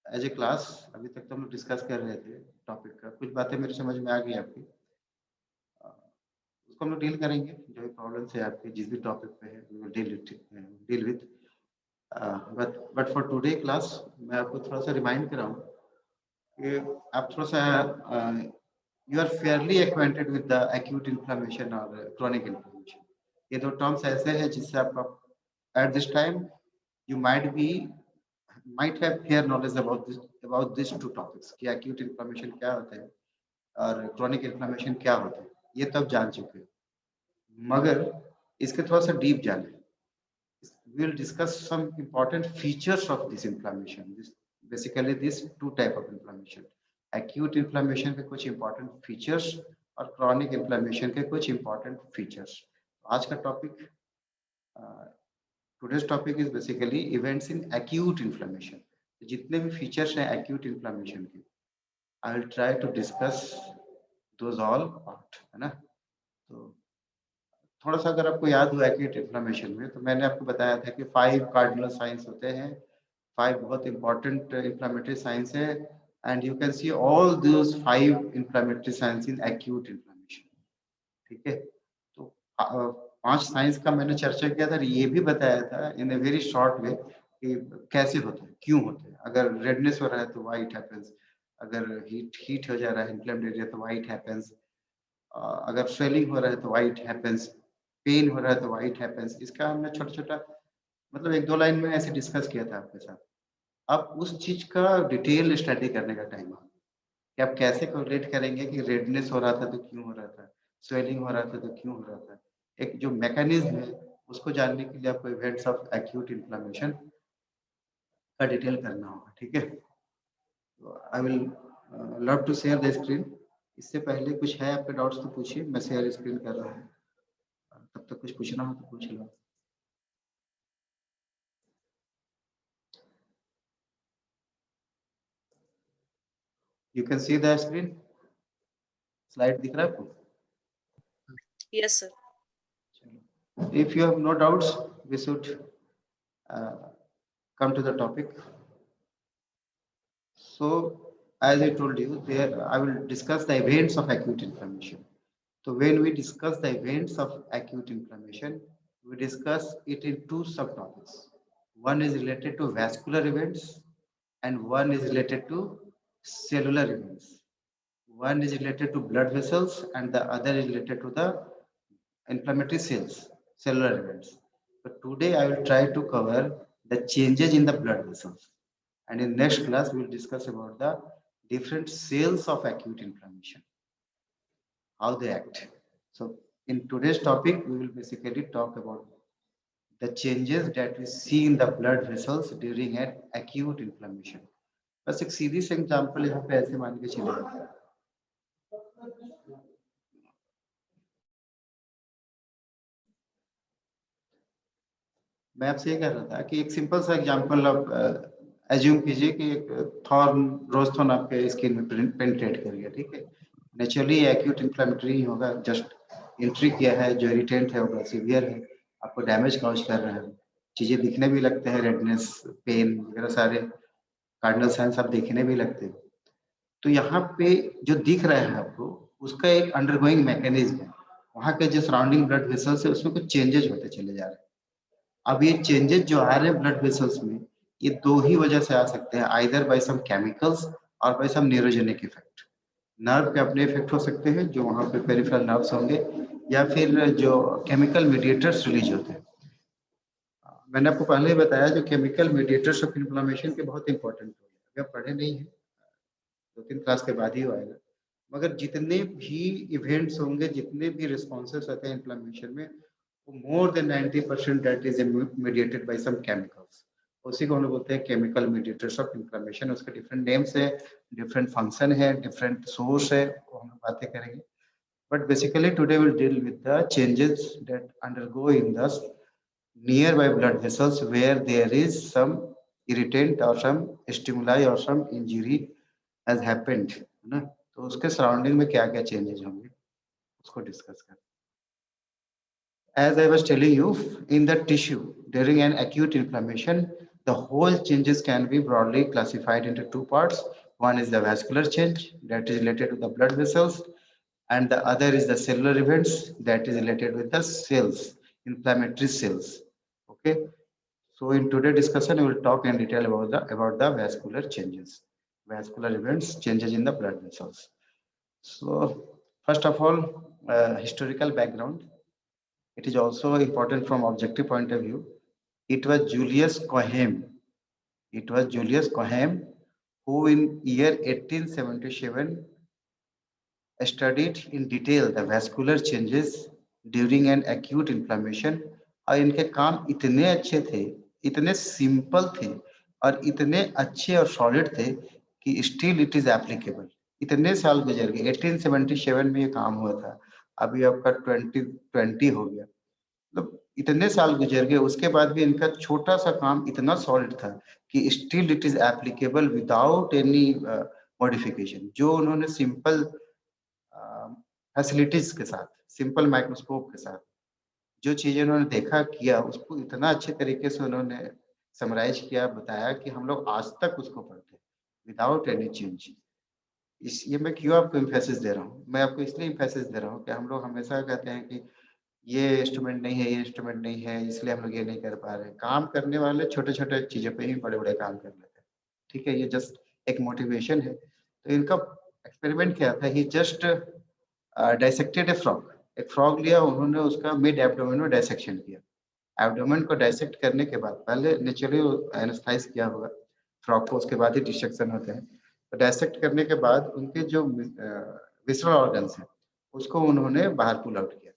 As a class अभी तक तो हम लोग डिस्कस कर रहे थे टॉपिक का, कुछ बातें मेरे समझ में आ गई आपकी, उसको हम लोग डील करेंगे। जो भी प्रॉब्लम्स है आपकी जिस भी टॉपिक पे है we will deal with. But for today class मैं आपको थोड़ा सा रिमाइंड कराऊँ कि आप थोड़ा सा you are fairly acquainted with the acute inflammation और क्रॉनिक इन्फ्लेमेशन। ये दो टर्म्स ऐसे हैं जिससे आप at this time you might have fair knowledge about these two topics कि acute inflammation क्या होता है और chronic inflammation क्या होता है, ये तब जान चुके हो। मगर इसके थोड़ा सा डीप जाने, we will discuss some important features of this inflammation. Basically this two type of inflammation, acute inflammation के कुछ important features और chronic inflammation के कुछ important features। आज का topic today's topic is basically events in acute inflammation। जितने भी features हैं acute inflammation के, I will try to discuss those all part, है ना। तो थोड़ा सा अगर आपको याद हो acute inflammation में, तो मैंने आपको बताया था कि 5 कार्डिनल साइंस होते हैं, 5 बहुत इंपॉर्टेंट inflammatory साइंस है, and you can see all those 5 inflammatory signs in acute inflammation। ठीक है, तो 5 साइंस का मैंने चर्चा किया था, ये भी बताया था इन ए वेरी शॉर्ट वे कि कैसे होता है, क्यों होता है। अगर रेडनेस हो रहा है तो व्हाई इट हैपेंस, अगर हीट हो जा रहा है इन्फ्लेम्ड एरिया तो व्हाई इट हैपेंस, अगर स्वेलिंग हो रहा है तो व्हाई इट हैपेंस, पेन हो रहा है तो व्हाई इट हैपेंस। इसका हमने छोटा छोटा मतलब 1-2 लाइन में ऐसे डिस्कस किया था आपके साथ। अब उस चीज का डिटेल स्टडी करने का टाइम आ कि आप कैसे कोरिलेट करेंगे कि रेडनेस हो रहा था तो क्यों हो रहा था, स्वेलिंग हो रहा था तो क्यों हो रहा था। एक जो मैकेनिज्म है उसको जानने के लिए आपको इवेंट्स ऑफ एक्यूट इन्फ्लेमेशन का डिटेल करना होगा। ठीक है, तो I will love to share the screen. इससे पहले कुछ है आपके डाउट्स तो पूछिए, मैं शेयर स्क्रीन कर रहा हूँ, तब तक कुछ पूछना हो तो पूछ लो। You can see the screen, slide दिख रहा है आपको? Yes, sir. If you have no doubts, we should come to the topic. So, as I told you, there I will discuss the events of acute inflammation. So, when we discuss the events of acute inflammation, we discuss it in 2 subtopics. One is related to vascular events, and one is related to cellular events. One is related to blood vessels, and the other is related to the inflammatory cells, cellular events. But today I will try to cover the changes in the blood vessels. And in next class, we will discuss about the different cells of acute inflammation, how they act. So in today's topic, we will basically talk about the changes that we see in the blood vessels during an acute inflammation. बस एक सीधी सी example यहाँ पे ऐसे मान के चलिए, मैं आपसे ये कह रहा था कि एक सिंपल सा एग्जांपल आप एज्यूम कीजिए कि एक थॉर्न रोज थॉर्न आपके स्किन में पेनिट्रेट कर गया। ठीक है, नेचुरली एक्यूट इन्फ्लेमेटरी ही होगा, जस्ट एंट्री किया है, जो इरिटेंट है वो सीवियर है, आपको डैमेज कॉज कर रहा है, चीजें दिखने भी लगते हैं, रेडनेस, पेन वगैरह सारे कार्डिनल साइंस आप देखने भी लगते हैं। तो यहाँ पे जो दिख रहा है आपको, उसका एक अंडरगोइंग मैकेनिज्म है, वहाँ के जो सराउंडिंग ब्लड वेसल्स है उसमें कुछ चेंजेस होते चले जा रहे हैं। अब ये चेंजेस जो आ रहे हैं ब्लड वेसल्स में, ये 2 ही वजह से आ सकते हैं, आइदर बाय सम केमिकल्स और बाय सम न्यूरोजेनिक इफेक्ट। नर्व के अपने इफेक्ट हो सकते हैं जो वहाँ पे पेरिफेरल नर्व्स होंगे, या फिर जो केमिकल मीडिएटर्स रिलीज होते हैं। मैंने आपको पहले ही बताया जो केमिकल मीडिएटर्स ऑफ इन्फ्लेमेशन के बहुत इंपॉर्टेंट हो गए, अगर पढ़े नहीं है 2-3 क्लास के बाद ही आएगा। मगर जितने भी इवेंट्स होंगे, जितने भी रिस्पॉन्सेस होते हैं इन्फ्लेमेशन में, more than 90% that is mediated by some chemicals। उसी को हम लोग बोलते हैं केमिकल मीडिएटर्स ऑफ इन्फ्लेमेशन। उसके डिफरेंट नेम्स है, डिफरेंट फंक्शन है, डिफरेंट सोर्स है, वो हम लोग बातें करेंगे। But basically today will deal with the changes that undergo in the nearby blood vessels where there is some irritant or some stimuli or some injury has happened, है ना। तो उसके सराउंडिंग में क्या क्या चेंजेस होंगे उसको डिस्कस करें। As I was telling you, in the tissue during an acute inflammation, the whole changes can be broadly classified into two parts. One is the vascular change that is related to the blood vessels, and the other is the cellular events that is related with the cells, inflammatory cells. Okay. So in today's discussion, we will talk in detail about the vascular changes, vascular events, changes in the blood vessels. So first of all, historical background. It is also important from objective point of view. It was Julius Cohen. It was Julius Cohen who in year 1877 studied in detail the vascular changes during an acute inflammation. और इनके काम इतने अच्छे थे, इतने simple थे और इतने अच्छे और सॉलिड थे कि स्टिल इट इज एप्लीकेबल. इतने साल गुजर गए, 1877 में ये काम हुआ था, अभी आपका 2020 हो गया, मतलब इतने साल गुजर गए, उसके बाद भी इनका छोटा सा काम इतना सॉलिड था कि still it is applicable without any modification. जो उन्होंने सिंपल फैसिलिटीज के साथ, सिंपल माइक्रोस्कोप के साथ जो चीजें उन्होंने देखा किया, उसको इतना अच्छे तरीके से उन्होंने समराइज किया, बताया कि हम लोग आज तक उसको पढ़ते विदाउट एनी चेंज. इस ये मैं क्यों आपको इम्फेसिस दे रहा हूँ, मैं आपको इसलिए इम्फेसिस दे रहा हूँ कि हम लोग हमेशा कहते हैं कि ये इंस्ट्रूमेंट नहीं है, ये इंस्ट्रूमेंट नहीं है, इसलिए हम लोग ये नहीं कर पा रहे. काम करने वाले छोटे छोटे चीजों पे ही बड़े बड़े काम कर लेते हैं. ठीक है, ये जस्ट एक मोटिवेशन है. तो इनका एक्सपेरिमेंट क्या था, ही जस्ट डाइसेक्टेड ए फ्रॉग. एक फ्रॉग लिया उन्होंने, उसका मिड एब्डोमेन में डाइसेक्शन किया. एब्डोमेन को डाइसेक्ट करने के बाद पहले नेचुरली एनेस्थाइज किया होगा फ्रॉग को, उसके बाद ही डिसेक्शन होते हैं. तो डाइसेक्ट करने के बाद उनके जो विसरल ऑर्गन्स हैं उसको उन्होंने बाहर पुल आउट किया.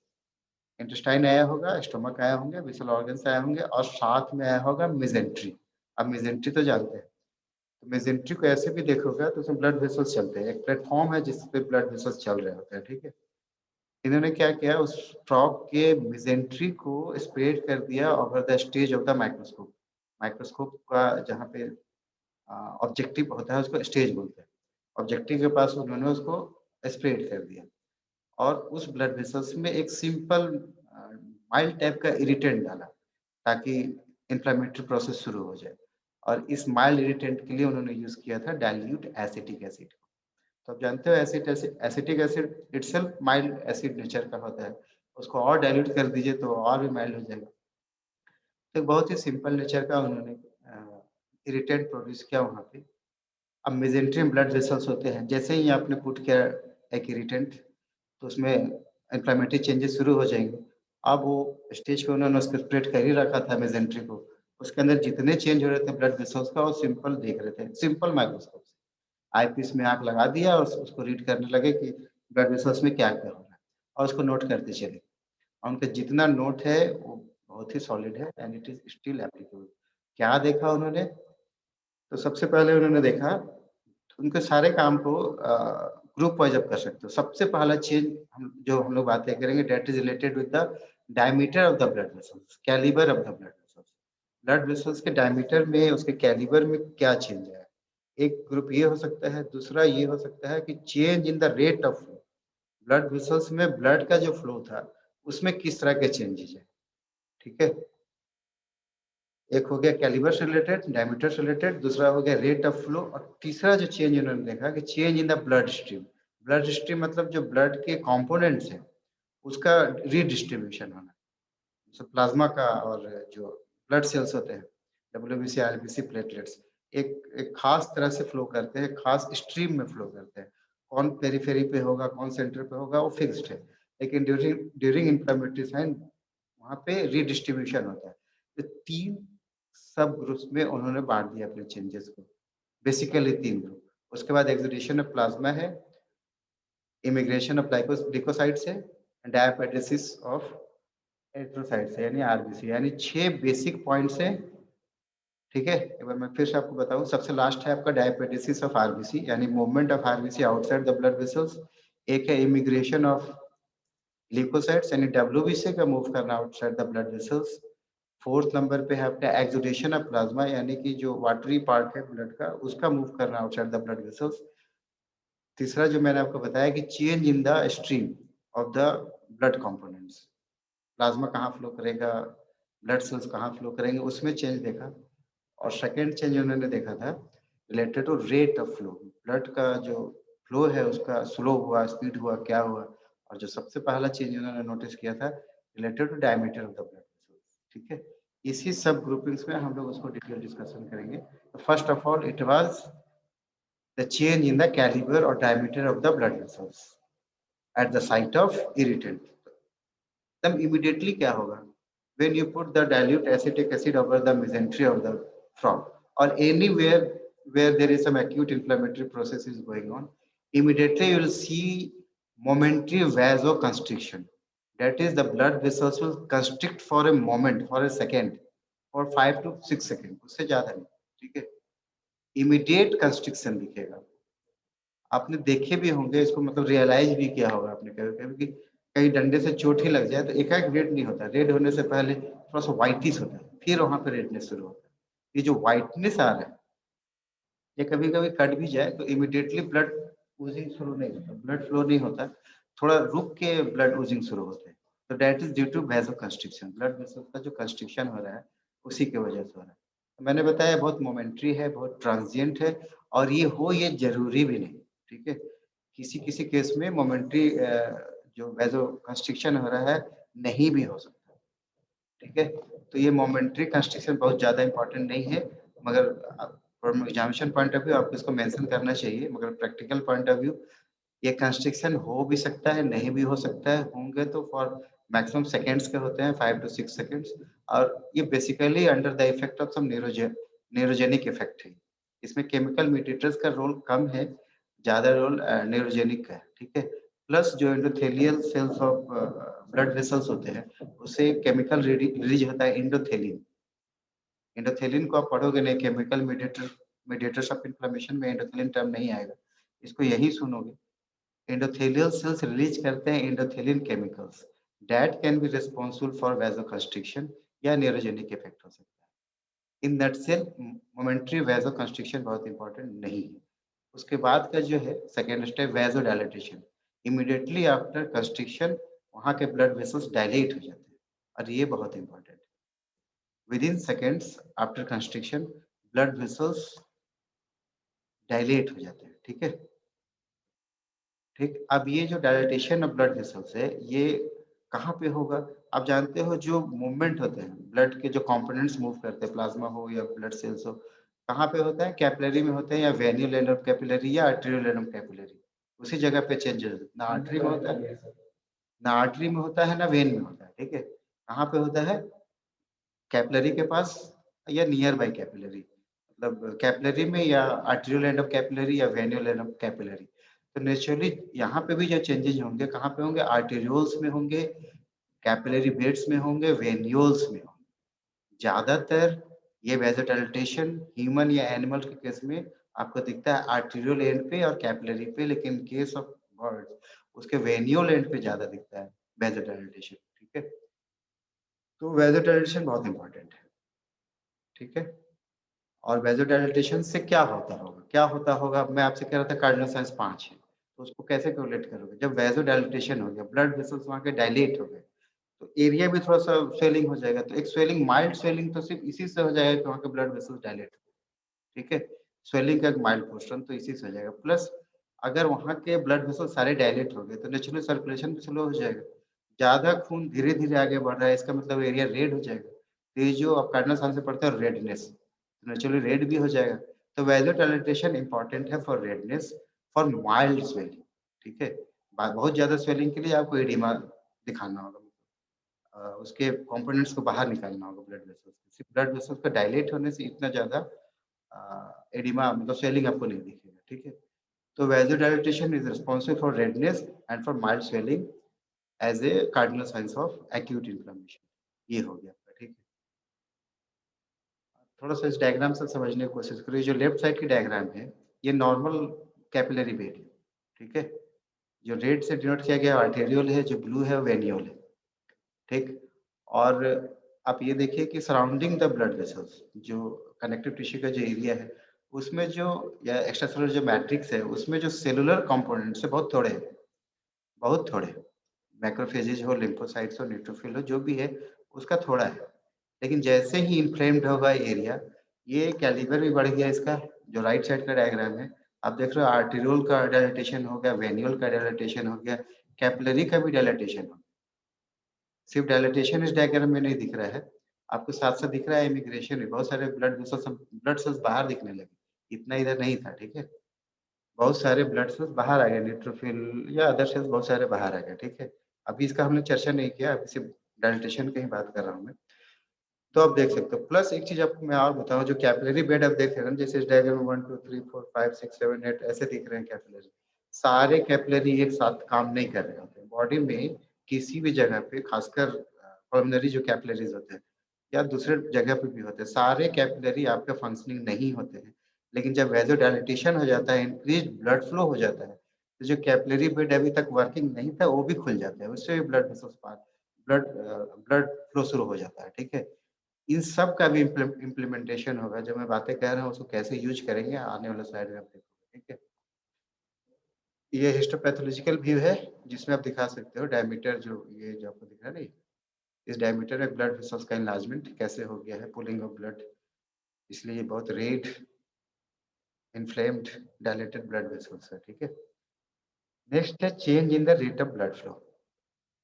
इंटेस्टाइन आया होगा, स्टोमक आया होंगे, विसरल ऑर्गन्स आए होंगे और साथ में आया होगा मेजेंट्री. अब मेजेंट्री तो जानते हैं, तो मेजेंट्री को ऐसे भी देखोगे तो उसमें ब्लड वेसल्स चलते हैं. एक प्लेटफॉर्म है जिस पे ब्लड वेसल्स चल रहे होते हैं. ठीक है, इन्होंने क्या किया, उस फ्रॉग के मेजेंट्री को स्प्रेड कर दिया over the stage of the microscope. Microscope का जहाँ पे ऑब्जेक्टिव होता है उसको स्टेज बोलते हैं. ऑब्जेक्टिव के पास उन्होंने उसको स्प्रेड कर दिया और उस ब्लड वेसल्स में एक सिंपल माइल्ड टाइप का इरिटेंट डाला ताकि इन्फ्लेमेटरी प्रोसेस शुरू हो जाए. और इस माइल्ड इरिटेंट के लिए उन्होंने यूज किया था डाइल्यूट एसिटिक एसिड. तो आप जानते हो acetic acid itself mild acid nature का होता है, उसको और डाइल्यूट कर दीजिए तो और भी माइल्ड हो जाएगा. तो बहुत ही सिंपल नेचर का उन्होंने इरिटेंट प्रोड्यूस किया वहाँ पे. अब मेजेंट्री ब्लड वेसल्स होते हैं, जैसे ही आपने पुट किया एक इरिटेंट तो उसमें इन्फ्लेमेटरी चेंजेस शुरू हो जाएंगे. अब वो स्टेज पे उन्होंने उसको स्प्रेड कर ही रखा था मेजेंट्री को, उसके अंदर जितने चेंज हो रहे थे ब्लड वेसल्स का वो सिंपल देख रहे थे, सिंपल माइक्रोस्कोप से. आईपीस में आंख लगा दिया और उसको रीड करने लगे कि ब्लड वेसल्स में क्या क्या हो रहा है और उसको नोट करते चले. और उनका जितना नोट है वो बहुत ही सॉलिड है and it is still applicable. क्या देखा उन्होंने, तो सबसे पहले उन्होंने देखा उनके सारे काम को ग्रुप वाइज अप कर सकते हो. सबसे पहला चेंज हम लोग बातें करेंगे that is related with the diameter of the blood vessels, calibre of the blood vessels. Blood vessels के डायमीटर में, उसके कैलिबर में क्या चेंज है. एक ग्रुप ये हो सकता है, दूसरा ये हो सकता है कि change in the rate of flow. Blood vessels में ब्लड का जो फ्लो था उसमें किस तरह के चेंजेस है. ठीक है, एक हो गया कैलिबर से रिलेटेड, डायमीटर से रिलेटेड, दूसरा हो गया रेट ऑफ फ्लो, और तीसरा जो चेंज उन्होंने देखा कि change in the blood stream. Blood stream मतलब जो ब्लड के कंपोनेंट्स हैं उसका रीडिस्ट्रीब्यूशन होना. जैसे प्लाज्मा का और जो ब्लड सेल्स होते हैं, डब्ल्यूबीसी, आरबीसी, प्लेटलेट्स, एक एक खास तरह से फ्लो करते हैं, खास स्ट्रीम में फ्लो करते हैं. कौन पेरिफेरी पे होगा, कौन सेंटर पे होगा, वो फिक्स्ड है. लेकिन ड्यूरिंग ड्यूरिंग इन्फ्लेमेटरी साइन वहाँ पे रीडिस्ट्रीब्यूशन होता है. तो 3 सब ग्रुप्स में उन्होंने बांट दिया अपने चेंजेस को, बेसिकली 3 ग्रुप. उसके बाद एक्सुडेशन ऑफ प्लाज्मा है, इमिग्रेशन ऑफ ल्यूकोसाइट्स है, डायपेटिसिस ऑफ एरिथ्रोसाइट्स है, यानी आरबीसी. यानी 6 बेसिक पॉइंट्स हैं. ठीक है, एक बार मैं फिर से आपको बताऊं. सबसे लास्ट है आपका डायपेटिसिस ऑफ आरबीसी, यानी movement of RBC outside the blood vessels. एक है इमिग्रेशन ऑफ ल्यूकोसाइट्स, यानी डब्ल्यूबीसी का मूव करना outside the blood vessels. 4th number पे है आपका एक्सुडेशन ऑफ प्लाज्मा, यानी कि जो वाटरी पार्ट है ब्लड का उसका मूव करना आउटसाइड द ब्लड वेसल्स. तीसरा जो मैंने आपको बताया कि change in the stream of the blood components, plasma कहाँ फ्लो करेगा, ब्लड सेल्स कहाँ फ्लो करेंगे, उसमें चेंज देखा। और सेकेंड चेंज उन्होंने देखा था related to rate of flow, blood का जो फ्लो है उसका स्लो हुआ, स्पीड हुआ, क्या हुआ। और जो सबसे पहला चेंज उन्होंने नोटिस किया था related to diameter of the blood vessels. ठीक है, इसी सब ग्रुपिंग्स में हम लोग उसको डिटेल डिस्कशन करेंगे। First of all it was the change in the calibre और diameter of the blood vessels at the site of irritant. तब इमीडिएटली क्या होगा, when you put the dilute acetic acid over the mesentery of the frog or anywhere where there is some acute inflammatory process is going on, immediately you will see momentary vasoconstriction. That is, the blood vessels will constrict for a moment, for a second, for 5 to 6 seconds, उससे ज्यादा नहीं। ठीक है, immediate constriction दिखेगा। आपने देखे भी होंगे इसको, मतलब रियलाइज भी किया होगा आपने कभी कभी कि कहीं डंडे से चोट ही लग जाए तो एकाएक रेड नहीं होता, रेड होने से पहले थोड़ा सा व्हाइटिश होता है, फिर वहां पे रेडनेस शुरू होता है। ये जो व्हाइटनेस आ रहा है, ये कभी कभी कट भी जाए तो इमिडिएटली ब्लड ओजिंग शुरू नहीं होता, ब्लड फ्लो नहीं होता, थोड़ा रुक के ब्लड ओजिंग शुरू होते हैं। तो that is due to vasoconstriction, blood vessels का जो कंस्ट्रिक्शन हो रहा है उसी की वजह से हो रहा है। तो मैंने बताया बहुत मोमेंट्री है, बहुत ट्रांजिएंट है, और ये जरूरी भी नहीं। ठीक है, किसी किसी केस में मोमेंट्री जो वैसो कंस्ट्रिक्शन हो रहा है नहीं भी हो सकता। ठीक है, तो ये मोमेंट्री कंस्ट्रिक्शन बहुत ज्यादा इंपॉर्टेंट नहीं है, मगर from examination point of view आपको इसको मेंशन करना चाहिए। मगर प्रैक्टिकल पॉइंट ऑफ व्यू ये कंस्ट्रिक्शन हो भी सकता है, नहीं भी हो सकता है, होंगे तो फॉर मैक्सिमम सेकेंड्स के होते हैं, 5 to 6 सेकेंड्स। और ये basically under the effect of some neurogenic effect है। इसमें केमिकल मीडिएटर्स का रोल कम है, ज्यादा रोल न्यूरोजेनिक का है। ठीक है, प्लस जो endothelial cells of blood vessels होते हैं उससे केमिकल रिलीज होता है एंडोथेलिन। एंडोथेलिन को आप पढ़ोगे नहीं, केमिकल मीडिएटर्स ऑफ इन्फ्लेमेशन में एंडोथेलिन टर्म नहीं आएगा, इसको यही सुनोगे। एंडोथेलियल सेल्स रिलीज करते हैं endothelin chemicals that can be responsible for vasoconstriction या न्यूरोजेनिक इफेक्ट हो सकता है। इन नटसेल मोमेंट्री वैसोकंस्ट्रिक्शन बहुत इंपॉर्टेंट नहीं है। उसके बाद का जो है second step vasodilatation. Immediately after constriction वहां के ब्लड वेसल्स डायलेट हो जाते हैं, और ये बहुत इंपॉर्टेंट है। Within seconds after constriction blood vessels dilate हो जाते हैं। ठीक है, ठीक। अब ये जो डायलेटेशन ऑफ ब्लड वेसल्स है ये कहाँ पे होगा? आप जानते हो जो मूवमेंट होते हैं ब्लड के, जो कंपोनेंट्स मूव करते हैं, प्लाज्मा हो या ब्लड सेल्स हो, कहाँ पे होता है? कैपिलरी में होते हैं, या वेन्यूल एंड ऑफ कैपिलरी या आर्टेरियल एंड ऑफ कैपिलरी, उसी जगह पे चेंजेस। ना आर्टरी में होता है, ना आर्टरी में होता है, ना वेन में होता है। ठीक है, कहाँ पे होता है? कैपिलरी के पास या नियर बाय कैपिलरी, मतलब कैपिलरी में या आर्टेरियल एंड ऑफ कैपिलरी या वेन्यूल एंड ऑफ कैपिलरी। तो नेचुरली यहाँ पे भी जो चेंजेस होंगे कहाँ पे होंगे? आर्टेरियोल्स में होंगे, कैपिलरी बेड्स में होंगे, वेन्यूल्स में होंगे। ज्यादातर ये वेजोडाइलेटेशन ह्यूमन या एनिमल के केस में आपको दिखता है आर्टेरियल एंड पे और कैपिलरी पे, लेकिन केस ऑफ बर्ड्स उसके वेन्यूल एंड पे ज्यादा दिखता है वेजोडाइलेटेशन। ठीक है, तो वेजोडाइलेशन बहुत इंपॉर्टेंट है। ठीक है, और वेजोडाइलेटेशन से क्या होता होगा, क्या होता होगा? मैं आपसे कह रहा था कार्डिनल साइंस 5 है, तो उसको कैसे कोरिलेट करोगे? जब वेजोडाइलेटेशन हो गया, ब्लड वेसल्स वहां के डायलेट हो गए, तो एरिया भी थोड़ा सा स्वेलिंग हो जाएगा। तो एक स्वेलिंग, माइल्ड स्वेलिंग तो सिर्फ इसी से हो जाएगा कि वहाँ के ब्लड वेसल्स डायलेट हो। ठीक है, स्वेलिंग का एक माइल्ड पोर्शन तो इसी से हो जाएगा। प्लस अगर वहाँ के ब्लड वेसल सारे डायलेट हो गए तो नेचुरली सर्कुलेशन भी स्लो हो जाएगा, ज्यादा खून धीरे धीरे आगे बढ़ रहा है, इसका मतलब एरिया रेड हो जाएगा। तो ये जो आप कार्डिनल साइन से पढ़ते हैं रेडनेस, नेचुरली रेड भी हो जाएगा। तो वेजोडाइलेटेशन इंपॉर्टेंट है for redness, for mild swelling. ठीक है, बहुत ज्यादा स्वेलिंग के लिए आपको एडिमा दिखाना होगा, उसके कंपोनेंट्स को बाहर निकालना होगा ब्लड वेसल्स से। सिर्फ ब्लड वेसल्स का डायलेट होने से इतना ज्यादा एडिमा मतलब स्वेलिंग आपको नहीं दिखेगा। ठीक है, तो vasodilatation is responsible for redness and for mild swelling as a cardinal signs of acute inflammation. ये हो गया आपका। ठीक है, थोड़ा सा इस डायग्राम से समझने की कोशिश करिए। जो लेफ्ट साइड की डायग्राम है ये नॉर्मल कैपिलरी बेड है। ठीक है, जो रेड से डिनोट किया गया आर्टेरियल है, जो ब्लू है वेन्यूल है। ठीक, और आप ये देखिए कि सराउंडिंग द ब्लड वेसल्स जो कनेक्टिव टिश्यू का जो एरिया है उसमें जो या एक्स्ट्रासेलुलर जो मैट्रिक्स है उसमें जो सेलुलर कंपोनेंट्स है बहुत थोड़े हैं, बहुत थोड़े। मैक्रोफेजेज हो, लिम्फोसाइट्स हो, न्यूट्रोफिल हो, जो भी है उसका थोड़ा है। लेकिन जैसे ही इन्फ्लेम्ड होगा एरिया, ये कैलिबर भी बढ़ गया इसका, जो राइट साइड का डायग्राम है। आप देख रहे हो आर्टेरियोल का डायलेटेशन हो गया, वेन्यूल का डायलेटेशन हो गया, कैपिलरी का भी डायलेटेशन हो गया। सिर्फ डायलेटेशन इस डायग्राम में नहीं दिख रहा है, आपको साथ-साथ दिख रहा है इमिग्रेशन में बहुत सारे ब्लड सेल्स बाहर दिखने लगे, इतना इधर नहीं था, ठीक है? बहुत सारे ब्लड सेल्स बाहर आ गए, न्यूट्रोफिल या अदर सेल्स बहुत सारे बाहर आ गए, ठीक है? अभी इसका हमने चर्चा नहीं किया, अभी सिर्फ डायलेटेशन की ही बात कर रहा हूँ मैं। तो आप देख सकते हो, प्लस एक चीज़ आपको मैं और बताऊँ, जो कैपिलरी बेड आप देख रहे हो ना, जैसे इस डायग्राम में 1 2 3 4 5 6 7 8 ऐसे दिख रहे हैं कैपिलरी। सारे कैपिलरी एक साथ काम नहीं कर रहे होते हैं। बॉडी में किसी भी जगह पे, खासकर पल्मोनरी जो कैपिलरीज़ होते हैं या दूसरे जगह पे भी होते हैं, सारे कैपिलरी आपके फंक्शनिंग नहीं होते हैं। लेकिन जब वैसोडाइलेटेशन हो जाता है, इंक्रीज़्ड ब्लड फ्लो हो जाता है, तो जो कैपिलरी बेड अभी तक वर्किंग नहीं था, वो भी खुल जाता है। उससे भी ब्लड फ्लो शुरू हो जाता है, ठीक है? इन सब का भी इम्प्लीमेंटेशन होगा, जो मैं बातें कह रहा हूँ उसको कैसे यूज़ करेंगे आने वाले स्लाइड में आप देखोगे, ठीक है? ये हिस्टोपैथोलॉजिकल व्यू है, जिसमें आप दिखा सकते हो डायमीटर, जो ये जो आपको दिख रहा है ना, इस डायमीटर में ब्लड वेसल्स का एनलार्जमेंट कैसे हो गया है, पुलिंग ऑफ ब्लड, इसलिए ये बहुत red, inflamed, dilated blood vessels है, ठीक है? नेक्स्ट है change in the rate of blood flow.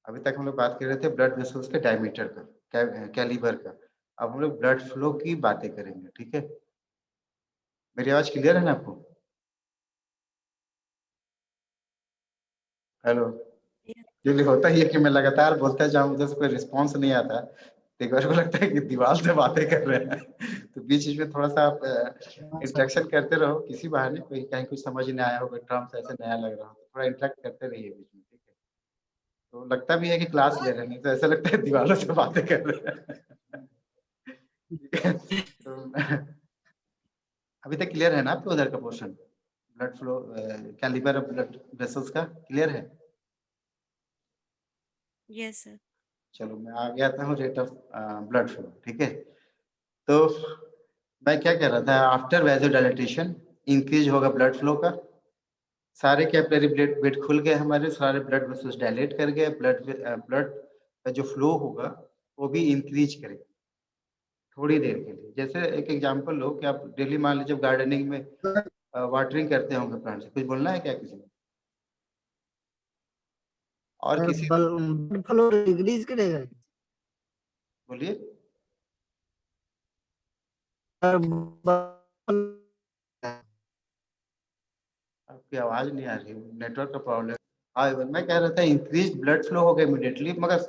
अभी तक हम लोग बात कर रहे थे ब्लड वेसल्स के डायमीटर का, कैलिबर का। अब हम लोग ब्लड फ्लो की बातें करेंगे, ठीक है? मेरी आवाज़ क्लियर है ना आपको? हेलो? एक्चुअली होता ही है कि मैं लगातार बोलता जाऊँ, उधर से कोई रिस्पॉन्स नहीं आता। तो एक बार को लगता है कि दीवार से बातें कर रहे हैं। तो बीच-बीच में थोड़ा-सा आप हाँ सर। इंटरेक्शन करते रहो, किसी बहाने, कोई कहीं कुछ समझ नहीं आया हो, कोई टर्म्स ऐसे नया लग रहा हो, तो थोड़ा इंटरेक्ट करते रहिए बीच में, ठीक है? तो लगता भी है कि क्लास ले रहे हैं, नहीं तो ऐसा लगता है दीवारों से बातें कर रहे हैं। ठीक है? तो अभी तक क्लियर है ना आपको उधर का portion? Blood flow, calibre of blood vessels का क्लियर है? Yes, sir. चलो मैं आगे आता हूँ रेट ऑफ ब्लड फ्लो, ठीक है? तो मैं क्या कह रहा था, आफ्टर वैसोडाइलेटेशन इंक्रीज होगा ब्लड फ्लो का, सारे कैपिलरी ब्लड बेड खुल गए हमारे, सारे ब्लड वेसल्स डायलेट कर गए, ब्लड का जो फ्लो होगा वो भी इंक्रीज करेगा थोड़ी देर के लिए। जैसे एक एग्जांपल लो कि आप डेली मान लीजिए गार्डनिंग में वाटरिंग करते होंगे प्लांट से, कुछ बोलना है क्या किसी को? और किसी को ब्लड फ्लो डिक्रीज करेगा। बोलिए। आपकी आवाज नहीं आ रही, नेटवर्क का प्रॉब्लम। हाँ, मैं कह रहा था इंक्रीज ब्लड फ्लो होगा इमीडिएटली, मगर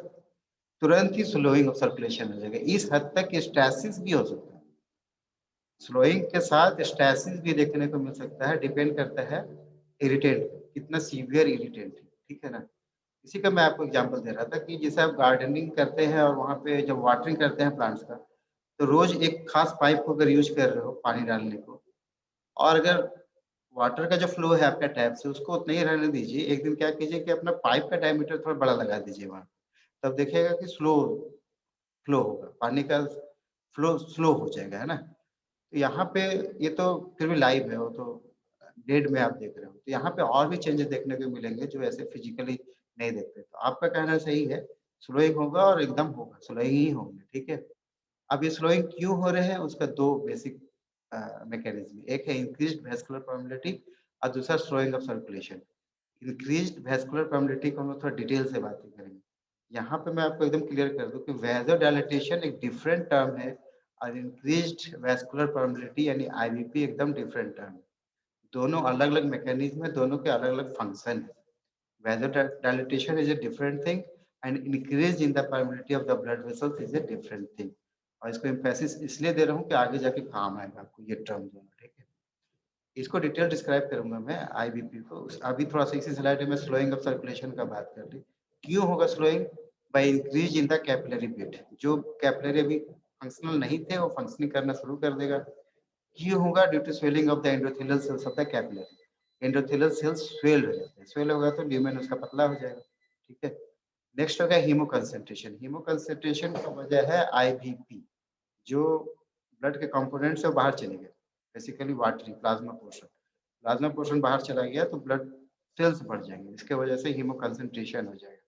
तुरंत ही स्लोइंग ऑफ सर्कुलेशन हो जाएगा। इस हद तक स्टैसिस भी हो सकता है। स्लोइंग के साथ स्टैसिस भी देखने को मिल सकता है, डिपेंड करता है इरिटेंट, कितना सीवियर इरिटेंट है, ठीक है ना? इसी का मैं आपको एग्जांपल दे रहा था कि जैसे आप गार्डनिंग करते हैं और वहाँ पे जब वाटरिंग करते हैं प्लांट्स का, तो रोज एक खास पाइप को अगर यूज कर रहे हो पानी डालने को, और अगर वाटर का जो फ्लो है आपका टैप से, उसको उतना ही रहने दीजिए। एक दिन क्या कीजिए कि अपना पाइप का डायमीटर थोड़ा बड़ा लगा दीजिए वहाँ, तब देखिएगा कि स्लो फ्लो होगा, पानी का फ्लो स्लो हो जाएगा, है ना? तो यहाँ पे ये तो फिर भी लाइव है, वो तो डेड में आप देख रहे हो। तो यहाँ पे और भी चेंजेस देखने को मिलेंगे जो ऐसे फिजिकली नहीं देखते। तो आपका कहना सही है, स्लोइंग होगा और एकदम होगा, स्लोइंग ही होंगे, ठीक है? अब ये स्लोइंग क्यों हो रहे हैं, उसका 2 बेसिक मैकेनिज्म, एक है इंक्रीज्ड वैस्कुलर परमेबिलिटी और दूसरा slowing of circulation. Increased vascular permeability को हम लोग थोड़ा डिटेल से बातें करेंगे। यहाँ पे मैं आपको एकदम क्लियर कर दूं कि वैसोडाइलेटेशन एक डिफरेंट टर्म है और इंक्रीज्ड वैस्कुलर परमेबिलिटी यानी आईवीपी एकदम डिफरेंट टर्म है। दोनों अलग-अलग मैकेनिज्म है, दोनों के अलग-अलग फंक्शन है। Vasodilatation is a different thing and increase in the permeability of the blood vessels is a different thing। और इसको एम्फेसिस इसलिए दे रहा हूँ कि आगे जाके काम आएगा आपको ये टर्म दोनों, ठीक है? इसको डिटेल डिस्क्राइब करूंगा मैं आईबीपी को। अभी थोड़ा सा इसी स्लाइड में स्लोइंग ऑफ सर्कुलेशन का बात कर ली। क्यों होगा slowing? By increase in the capillary bed. जो कैपिलरी अभी फंक्शनल नहीं थे वो फंक्शनिंग करना शुरू कर देगा। क्यों होगा? Due to swelling of the endothelial cells of the capillary. Endothelial cells swell हो जाते हैं, स्वेल होगा तो ल्यूमेन उसका पतला हो जाएगा, ठीक है? नेक्स्ट हो गया हीमो कंसंट्रेशन। हीमो कंसंट्रेशन का वजह है आईवीपी, जो ब्लड के कंपोनेंट्स है वो बाहर चले गए, basically watery plasma portion. Plasma portion बाहर चला गया तो ब्लड सेल्स बढ़ जाएंगे, इसके वजह से हीमो कंसंट्रेशन हो जाएगा,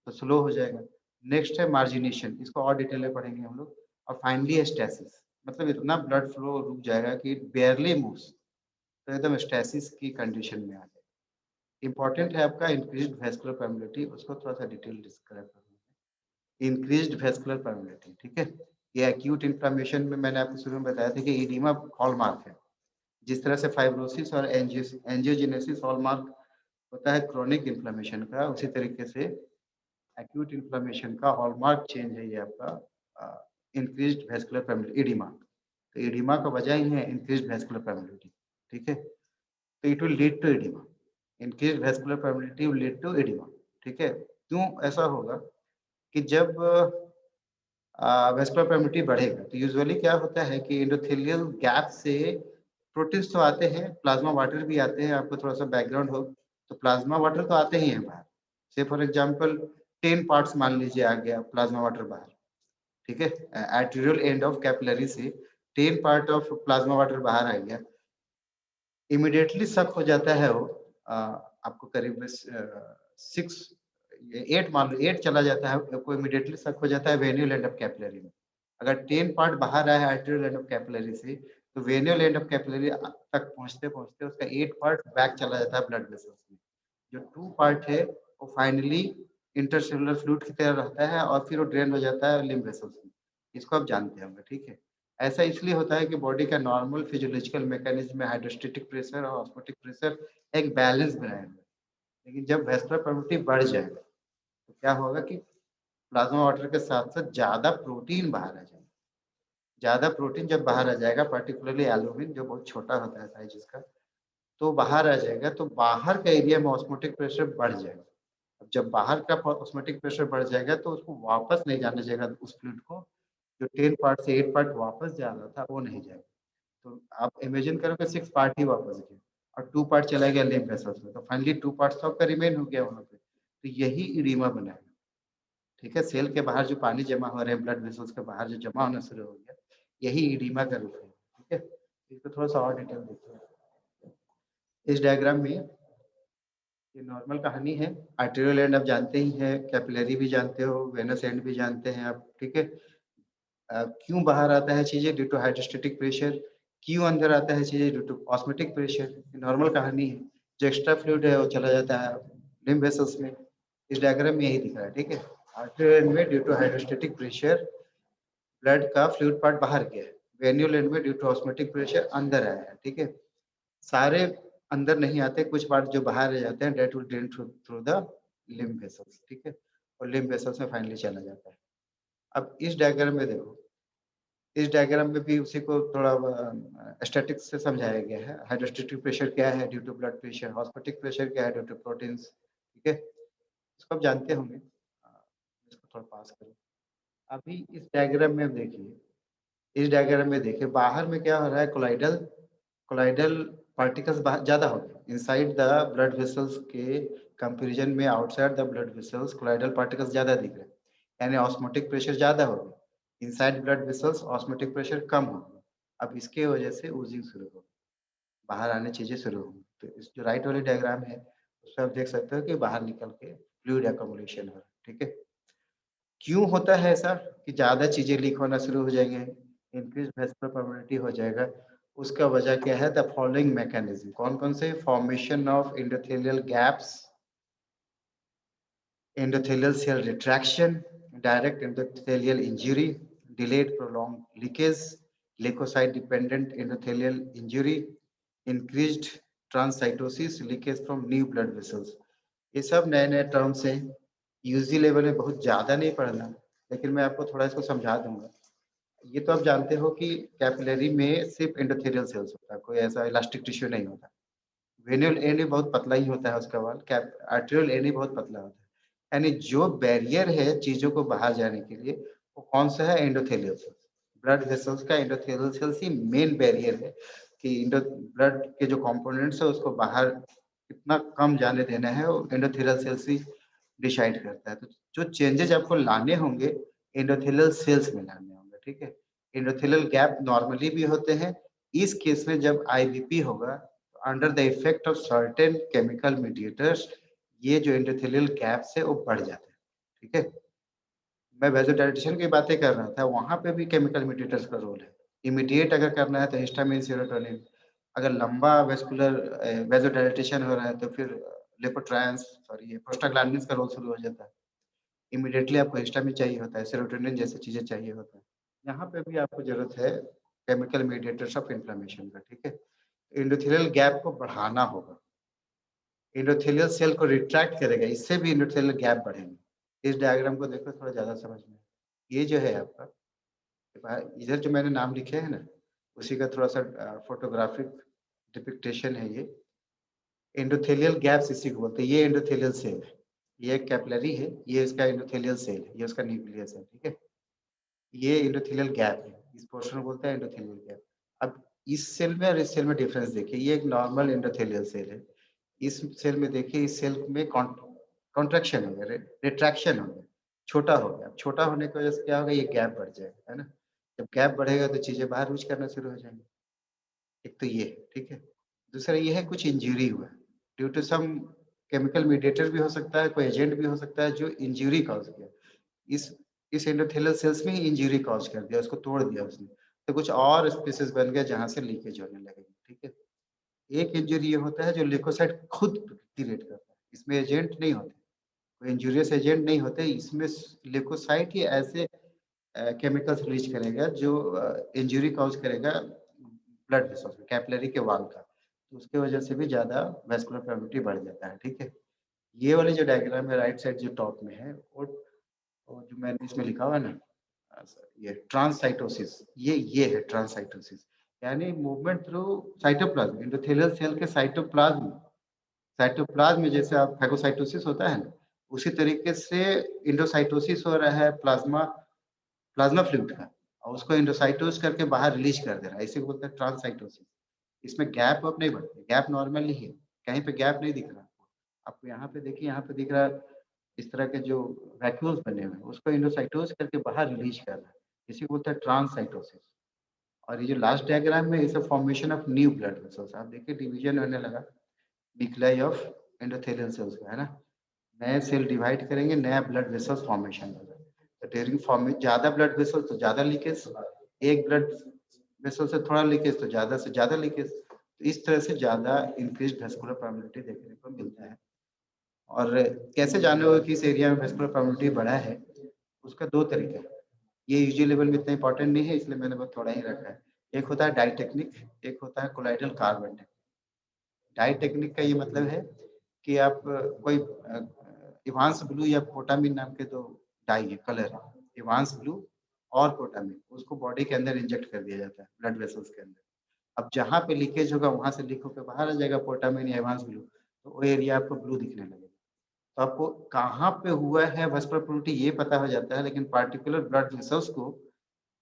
तो स्लो हो जाएगा। नेक्स्ट है मार्जिनेशन, इसको और डिटेल में पढ़ेंगे हम लोग। और फाइनली स्टेसिस, मतलब इतना ब्लड फ्लो रुक जाएगा कि इट बेयरली मूव्स, तो एकदम स्टेसिस की कंडीशन में आ जाए। इंपॉर्टेंट है आपका इंक्रीज्ड वेस्कुलर परमेबिलिटी, उसको थोड़ा सा डिटेल डिस्क्राइब करूंगा। इंक्रीज्ड वेस्कुलर परमेबिलिटी, ठीक है, ये एक्यूट इन्फ्लेमेशन में मैंने आपको शुरू में बताया था कि एडिमा हॉलमार्क है। जिस तरह से फाइब्रोसिस और एंजियोजेनेसिस हॉलमार्क होता है क्रोनिक इन्फ्लेमेशन का, उसी तरीके से एक्यूट इन्फ्लेमेशन का हॉलमार्क चेंज है ये आपका इंक्रीज्ड वेस्कुलर परमेबिलिटी, एडिमा। तो एडिमा का वजह ही है इंक्रीज्ड वेस्कुलर परमेबिलिटी, ठीक है। तो it will lead to oedema, increased vascular permeability will lead to oedema, ठीक है। क्यों ऐसा होगा कि जब वेस्कुलर परमेबिलिटी बढ़ेगा तो यूजुअली क्या होता है कि एंडोथेलियल गैप से प्रोटीन्स तो आते हैं, प्लाज्मा वाटर भी आते हैं। आपको थोड़ा सा बैकग्राउंड हो तो प्लाज्मा वाटर तो आते ही हैं बाहर, से फॉर एग्जांपल 10 पार्ट्स मान लीजिए आ गया प्लाज्मा वाटर बाहर, ठीक है। आर्टेरियल एंड ऑफ कैपिलरी से 10 पार्ट ऑफ प्लाज्मा वाटर बाहर आ गया, इमीडिएटली शक हो जाता है वो आपको करीब 6 8 मान लो 8 चला जाता है, आपको इमीडिएटली शक हो जाता है वेन्यूल एंड ऑफ कैपिलरी में। अगर 10 पार्ट बाहर आया है आर्टेरियल एंड ऑफ कैपिलरी से, तो वेन्यूल एंड ऑफ कैपिलरी तक पहुंचते पहुंचते उसका 8 पार्ट बैक चला जाता है ब्लड वेसल्स में। जो 2 पार्ट है वो फाइनली इंटरसेलुलर फ्लूइड की तरह रहता है और फिर वो ड्रेन हो जाता है लिम्फ वेसल्स में। इसको आप जानते होंगे, ठीक है। ऐसा इसलिए होता है कि बॉडी का नॉर्मल फिजियोलॉजिकल मैकेनिज्म में हाइड्रोस्टैटिक प्रेशर और ऑस्मोटिक प्रेशर एक बैलेंस बनाए हुए, लेकिन जब वेस्कुलर परमेबिलिटी बढ़ जाएगा तो क्या होगा कि प्लाज्मा वाटर के साथ साथ ज्यादा प्रोटीन बाहर आ जाएगा। ज्यादा प्रोटीन जब बाहर आ जाएगा, पर्टिकुलरली एल्बुमिन जो बहुत छोटा होता है साइज इसका, तो बाहर आ जाएगा, तो बाहर का एरिया में ऑस्मोटिक प्रेशर बढ़ जाएगा। अब जब बाहर का ऑस्मोटिक प्रेशर बढ़ जाएगा तो उसको वापस नहीं जाने जाएगा, उस फ्लूइड को जो 10 पार्ट से 8 पार्ट वापस जा रहा था वो नहीं जाएगा। तो आप इमेजिन करो कि 6 पार्ट ही वापस गए और 2 पार्ट चला गया लिम्फ वेसल्स में, तो फाइनली 2 पार्ट्स तो आपका रिमेन हो गया वहां पे। तो यही इडीमा बनाएगा, ठीक है। सेल के बाहर जो पानी जमा हो रहे हैं, ब्लड वेसल्स के बाहर जो जमा होना शुरू हो गया, यही इडीमा का रूप है, ठीक है। इसको थोड़ा सा और डिटेल देखते हैं। इस डायग्राम में ये नॉर्मल कहानी है। आर्टेरियल एंड आप जानते ही हैं, कैपिलरी भी जानते हो, वेनस एंड भी जानते हैं आप, ठीक है। क्यों बाहर आता है चीजें? Due to hydrostatic pressure. क्यों अंदर आता है चीजें? Due to osmotic pressure. Normal कहानी है। जो एक्स्ट्रा फ्लूइड है वो चला जाता है लिम्फ वेसल्स में। इस डायग्राम में यही दिख रहा है, ठीक है। आर्टेरियल एंड में due to hydrostatic pressure blood का फ्लूइड पार्ट बाहर गया है। वेन्यूल एंड में ड्यू टू ऑस्मोटिक प्रेशर अंदर आया है, ठीक है। सारे अंदर नहीं आते, कुछ पार्ट जो बाहर रह जाते हैं that will drain through the lymph vessels, ठीक है, और लिम्फ वेसल्स में फाइनली चला जाता है। अब इस डायग्राम में देखो, इस डायग्राम में भी उसी को थोड़ा स्टैटिक्स से समझाया गया है। हाइड्रोस्टेटिक प्रेशर क्या है? Due to blood pressure. Osmotic pressure क्या है? ड्यू टू प्रोटीन्स, ठीक है। इसको आप जानते होंगे। इसको थोड़ा पास करो। अभी इस डायग्राम में देखिए, इस डायग्राम में देखिए बाहर में क्या हो रहा है, कोलाइडल कोलाइडल पार्टिकल्स ज्यादा हो गए इनसाइड द ब्लड वेसल्स के कंपैरिजन में। Outside the blood vessels colloidal particles ज्यादा दिख रहे हैं, यानी ऑस्मोटिक प्रेशर ज्यादा हो गया। Inside blood vessels osmotic pressure कम हो गया। अब इसके वजह से ओजिंग शुरू हो, बाहर आने चीजें शुरू हो। तो इस जो राइट वाली डायग्राम है उसमें आप देख सकते हो कि बाहर निकल के फ्लूइड एक्युमुलेशन हो रहा है, ठीक है। क्यों होता है ऐसा कि ज्यादा चीजें लीक होना शुरू हो जाएंगे, इंक्रीज वेस्कुलर परमेबिलिटी हो जाएगा? उसका वजह क्या है? The following mechanism. कौन कौन से? Formation of endothelial gaps, endothelial cell retraction, direct endothelial injury, delayed prolonged leakage, leukocyte dependent endothelial injury, increased transcytosis, leakage from new blood vessels। ये सब नए नए टर्म्स हैं, यूजी लेवल में बहुत ज्यादा नहीं पढ़ना, लेकिन मैं आपको थोड़ा इसको समझा दूंगा। ये तो आप जानते हो कि कैपिलरी में सिर्फ एंडोथेलियल सेल्स होता है, कोई ऐसा इलास्टिक टिश्यू नहीं होता। वेन्यूल एंड बहुत पतला ही होता है उसका वाल, कैप आर्टेरियल एंड बहुत पतला होता है। यानी जो बैरियर है चीजों को बाहर जाने के लिए वो कौन सा है? Endothelial cells. ब्लड वेसल्स का एंडोथेलियल सेल्स ही मेन बैरियर है कि ब्लड के जो कंपोनेंट्स है उसको बाहर कितना कम जाने देना है, वो एंडोथेलियल सेल्स ही डिसाइड करता है। तो जो चेंजेस आपको लाने होंगे एंडोथेलियल सेल्स में लाने होंगे, ठीक है। एंडोथेलियल गैप नॉर्मली भी होते हैं। इस केस में जब आईबीपी होगा under the effect of certain chemical mediators, ये जो एंडोथेलियल गैप्स है वो बढ़ जाते हैं, ठीक है। मैं वेज़ोडाइलेटेशन की बातें कर रहा था, वहाँ पे भी केमिकल मीडिएटर्स का रोल है। इमीडिएट अगर करना है तो हिस्टामिन, सेरोटोनिन, अगर लंबा वेज़ोडाइलेटेशन हो रहा है तो फिर ये प्रोस्टाग्लैंडिन्स का रोल शुरू हो जाता है। इमीडिएटली आपको हिस्टामिन चाहिए होता है, सेरोटोनिन जैसी चीज़ें चाहिए होता है। यहाँ पे भी आपको ज़रूरत है केमिकल मीडिएटर्स ऑफ इन्फ्लेमेशन का, ठीक है? एंडोथेलियल गैप को बढ़ाना होगा। एंडोथेलियल सेल को रिट्रैक्ट करेगा, इससे भी एंडोथेलियल गैप बढ़ेंगे। इस डायग्राम को देखो थोड़ा ज़्यादा समझ में। ये जो है आपका इधर जो मैंने नाम लिखे हैं ना, उसी का थोड़ा-सा फोटोग्राफिक डिपिक्टेशन है ये। एंडोथेलियल गैप्स इसी को बोलते हैं, ये एंडोथेलियल सेल है। ये एक कैपिलरी है, ये इसका एंडोथेलियल सेल है, ये उसका न्यूक्लियस है, ठीक है? ये एंडोथेलियल गैप है, इस पोर्शन को बोलते हैं एंडोथेलियल गैप। अब इस सेल में और इस सेल में डिफरेंस देखिए, ये एक नॉर्मल एंडोथेलियल सेल है। इस सेल में देखिए, इस सेल में कॉन्ट्रैक्शन हो गया, रिट्रैक्शन हो गया, छोटा हो गया। अब छोटा होने की वजह से क्या होगा, ये गैप बढ़ जाएगा, है ना? जब गैप बढ़ेगा तो चीज़ें बाहर रूज करना शुरू हो जाएँगी। एक तो ये है, ठीक है? दूसरा ये है कुछ इंजरी हुआ है, due to some chemical mediator भी हो सकता है, कोई एजेंट भी हो सकता है जो इंजरी कॉज़ किया। इस इस एंडोथेलियल सेल्स में ही इंजरी कॉज़ कर दिया, उसको तोड़ दिया उसने। तो कुछ और स्पेसेस बन गया जहाँ से लीकेज होने लगेगी, ठीक है? एक इंजरी ये होता है जो ल्यूकोसाइट खुद क्रिएट करता है, इसमें एजेंट नहीं होते, कोई इंजूरियस एजेंट नहीं होते, इसमें ल्यूकोसाइट ही ऐसे केमिकल्स रिलीज करेगा जो इंजरी कॉज़ करेगा ब्लड वेसल्स में, कैपिलरी के वॉल का। तो उसकी वजह से भी ज़्यादा वैस्कुलर परमिटिविटी बढ़ जाता है, ठीक है? ये वाली जो डायग्राम है राइट साइड जो टॉप में है, वो जो मैंने इसमें लिखा हुआ है ना, ये ट्रांससाइटोसिस, ये है ट्रांससाइटोसिस, यानी movement through cytoplasm, endothelial cell के साइटोप्लाज्म में जैसे आप फैगोसाइटोसिस होता है ना, उसी तरीके से एंडोसाइटोसिस हो रहा है प्लाज्मा प्लाज्मा फ्लूइड का, और उसको एंडोसाइटोज करके बाहर रिलीज कर दे रहा है, इसी को बोलते हैं ट्रांससाइटोसिस। इसमें गैप अब नहीं बढ़ते, गैप नॉर्मल ही है, कहीं पे गैप नहीं दिख रहा आपको। आपको यहाँ पे देखिए, यहाँ पे दिख रहा है इस तरह के जो वैक्यूल्स बने हुए हैं, उसको एंडोसाइटोज करके बाहर रिलीज कर रहा है, इसी को बोलते हैं ट्रांससाइटोसिस। और ये जो लास्ट डायग्राम है, is a formation of new blood vessels. आप देखिए डिवीजन होने लगा न्यूक्लियाई ऑफ एंडोथेलियल सेल्स का, है ना? नए सेल डिवाइड करेंगे, नया ब्लड वेसल्स फॉर्मेशन होगा। तो ड्यूरिंग फॉर्म ज़्यादा ब्लड वेसल्स तो ज़्यादा लीकेज, एक ब्लड वेसल से थोड़ा लीकेज तो ज़्यादा से ज़्यादा लीकेज। तो इस तरह से ज़्यादा इंक्रीज्ड वैस्कुलर परमिटिविटी देखने को मिलता है। और कैसे जाने होगा कि इस एरिया में वैस्कुलर परमिटिविटी बढ़ा है, उसका 2 तरीके हैं। ये यूजी लेवल में इतना इंपॉर्टेंट नहीं है, इसलिए मैंने बहुत थोड़ा ही रखा है। एक होता है डाई टेक्निक, एक होता है colloidal carbon technique. Dye technique का ये मतलब है कि आप कोई इवांस ब्लू या पोटामिन नाम के 2 डाई है, कलर है, इवांस ब्लू और पोटामिन, उसको बॉडी के अंदर इंजेक्ट कर दिया जाता है ब्लड वेसल्स के अंदर। अब जहाँ पे लीकेज होगा वहाँ से लीक होकर बाहर आ जाएगा पोटामिन या इवांस ब्लू, तो वो एरिया आपको ब्लू दिखने लगेगा। तो आपको कहाँ पे हुआ है वैस्कुलर परमिटिविटी ये पता हो जाता है, लेकिन पार्टिकुलर ब्लड वेसल्स को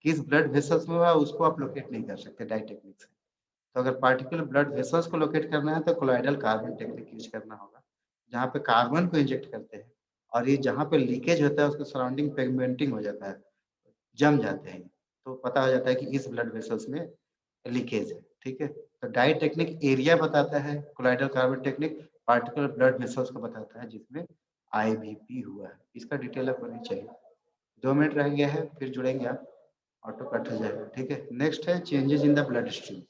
किस ब्लड वेसल्स में हुआ उसको आप लोकेट नहीं कर सकते डाई टेक्निक से। तो अगर पार्टिकुलर ब्लड वेसल्स को लोकेट करना है तो कोलॉइडल कार्बन टेक्निक यूज करना होगा, जहाँ पे कार्बन को इंजेक्ट करते हैं और ये जहाँ पे लीकेज होता है उसके सराउंडिंग पिगमेंटिंग हो जाता है, जम जाते हैं, तो पता हो जाता है कि इस ब्लड वेसल्स में लीकेज है, ठीक है? तो डाई टेक्निक एरिया बताता है, colloidal carbon technique particular blood vessels को बताता है जिसमें आईवीपी हुआ है। इसका डिटेल आपको नहीं चाहिए। 2 मिनट रह गया है, फिर जुड़ेंगे आप, ऑटो कट हो जाएगा, ठीक है? नेक्स्ट है changes in the blood stream.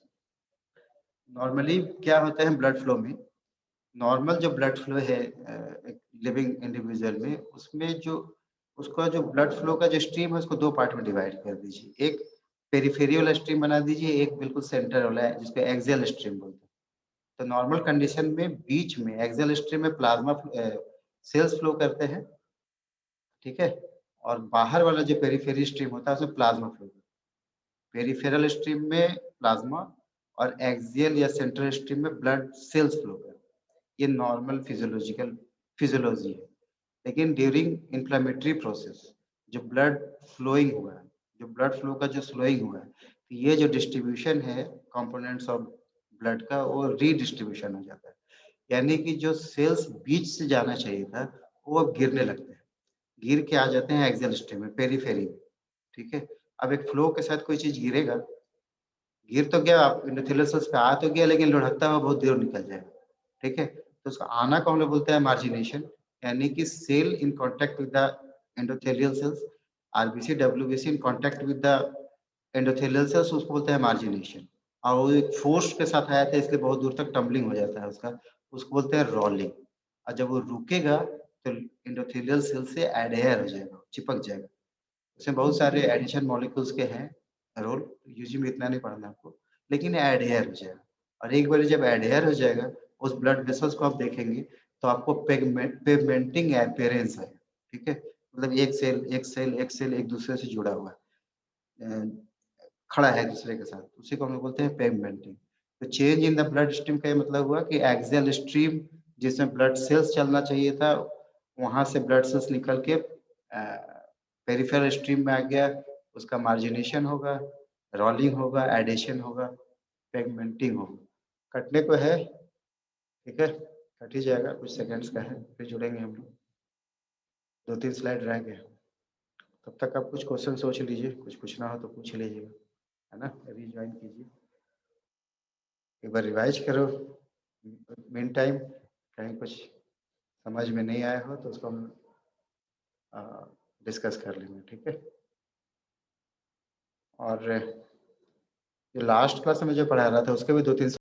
Normally क्या होता है ब्लड फ्लो में, नॉर्मल जो ब्लड फ्लो है एक लिविंग इंडिविजुअल में, उसमें जो उसका जो ब्लड फ्लो का जो स्ट्रीम है उसको 2 पार्ट में डिवाइड कर दीजिए। एक पेरिफेरल स्ट्रीम बना दीजिए, एक बिल्कुल सेंटर वाला है जिसको एक्सियल स्ट्रीम बोलते हैं। तो नॉर्मल कंडीशन में बीच में एक्सियल स्ट्रीम में प्लाज्मा सेल्स फ्लो करते हैं, ठीक है? और बाहर वाला जो पेरिफेरल स्ट्रीम होता है उसमें प्लाज्मा फ्लो करता है। पेरिफेरल स्ट्रीम में प्लाज्मा और एक्सियल या सेंट्रल स्ट्रीम में ब्लड सेल्स फ्लो करते हैं। ये नॉर्मल फिजियोलॉजी है। लेकिन ड्यूरिंग इन्फ्लेमेटरी प्रोसेस जो ब्लड फ्लोइंग हुआ है, जो ब्लड फ्लो का जो स्लोइंग हुआ है, तो ये जो डिस्ट्रीब्यूशन है कंपोनेंट्स ऑफ ब्लड का, वो रीडिस्ट्रीब्यूशन हो जाता है। यानी कि जो सेल्स बीच से जाना चाहिए था वो अब गिरने लगते हैं, गिर के आ जाते हैं एक्सियल स्ट्रीम में, पेरिफेरी में, ठीक है? अब एक फ्लो के साथ कोई चीज गिरेगा, गिर तो गया, आप एंडोथेलियल सेल्स पे आ तो गया, लेकिन लुढ़कता हुआ बहुत दूर निकल जाएगा, ठीक है? तो उसका आना को हम लोग बोलते हैं मार्जिनेशन, यानी कि cell in contact with the endothelial cells RBC WBC in contact with the endothelial cells उसको बोलते हैं मार्जिनेशन। और वो एक फोर्स के साथ आया था इसलिए बहुत दूर तक टम्बलिंग हो जाता है उसका, उसको बोलते हैं रोलिंग। और जब वो रुकेगा तो एंडोथेलियल सेल से एडहेयर हो जाएगा, चिपक जाएगा। उसमें बहुत सारे एडिशन मॉलिक्यूल्स के हैं रोल, यूजी में इतना नहीं पढ़ना आपको, लेकिन एडहेयर हो जाएगा। और एक बार जब एडहेयर हो जाएगा उस ब्लड वेसल्स को आप देखेंगे तो आपको पेगमेंटिंग अपीयरेंस है, ठीक है, मतलब एक दूसरे से जुड़ा हुआ है, खड़ा है दूसरे के साथ, उसी को हम लोग बोलते हैं पेगमेंटिंग। तो change in the blood stream का ये मतलब हुआ कि एक्सियल स्ट्रीम जिसमें ब्लड सेल्स चलना चाहिए था वहां से ब्लड सेल्स निकल के पेरिफेरल स्ट्रीम में आ गया, उसका मार्जिनेशन होगा, रोलिंग होगा, एडेशन होगा, पेगमेंटिंग होगा। कटने को है, ठीक है, कट ही जाएगा, कुछ सेकंड्स का है, फिर जुड़ेंगे हम लोग। 2-3 स्लाइड रह गए, तब तक आप कुछ क्वेश्चन सोच लीजिए, कुछ पूछना हो तो पूछ लीजिएगा, है ना, अभी ज्वाइन कीजिए, एक बार रिवाइज करो। मीन टाइम कहीं कुछ समझ में नहीं आया हो तो उसको हम डिस्कस कर लेंगे, ठीक है। और जो लास्ट क्लास में जो पढ़ा रहा था उसके भी 2-3